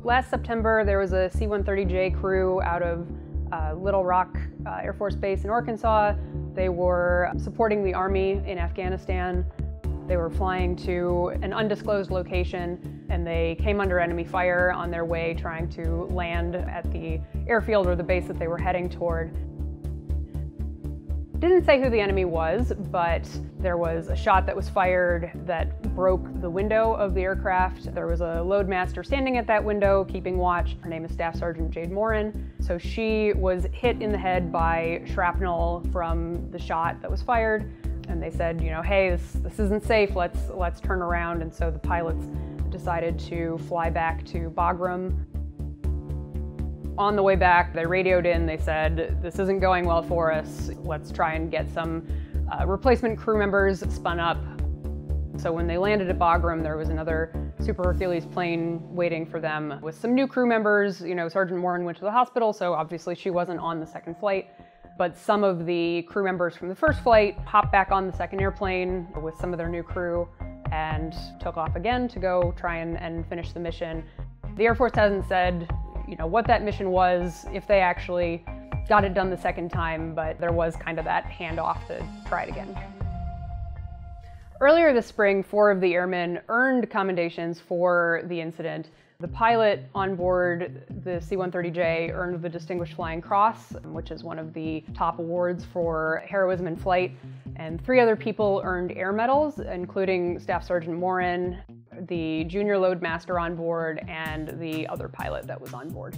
Last September, there was a C-130J crew out of Little Rock Air Force Base in Arkansas. They were supporting the Army in Afghanistan. They were flying to an undisclosed location, and they came under enemy fire on their way trying to land at the airfield or the base that they were heading toward. Didn't say who the enemy was, but there was a shot that was fired that broke the window of the aircraft. There was a loadmaster standing at that window keeping watch. Her name is Staff Sergeant Jade Morin. So she was hit in the head by shrapnel from the shot that was fired. And they said, you know, hey, this isn't safe, let's turn around. And so the pilots decided to fly back to Bagram. On the way back, they radioed in, they said, this isn't going well for us. Let's try and get some replacement crew members spun up. So when they landed at Bagram, there was another Super Hercules plane waiting for them with some new crew members. You know, Sergeant Morin went to the hospital, so obviously she wasn't on the second flight. But some of the crew members from the first flight hopped back on the second airplane with some of their new crew and took off again to go try and finish the mission. The Air Force hasn't said, you know, what that mission was, if they actually got it done the second time, but there was kind of that handoff to try it again. Earlier this spring, 4 of the airmen earned commendations for the incident. The pilot on board the C-130J earned the Distinguished Flying Cross, which is one of the top awards for heroism in flight, and 3 other people earned air medals, including Staff Sergeant Morin, the junior loadmaster on board, and the other pilot that was on board.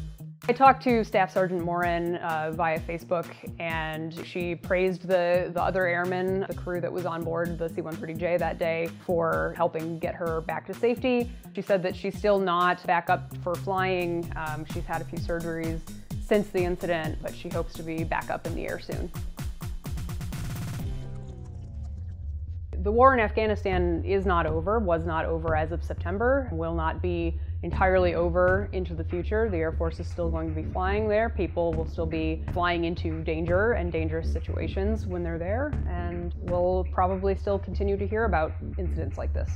I talked to Staff Sergeant Morin via Facebook, and she praised the other airmen, the crew that was on board the C-130J that day, for helping get her back to safety. She said that she's still not back up for flying. She's had a few surgeries since the incident, but she hopes to be back up in the air soon. The war in Afghanistan is not over, was not over as of September, will not be entirely over into the future. The Air Force is still going to be flying there. People will still be flying into danger and dangerous situations when they're there, and we'll probably still continue to hear about incidents like this.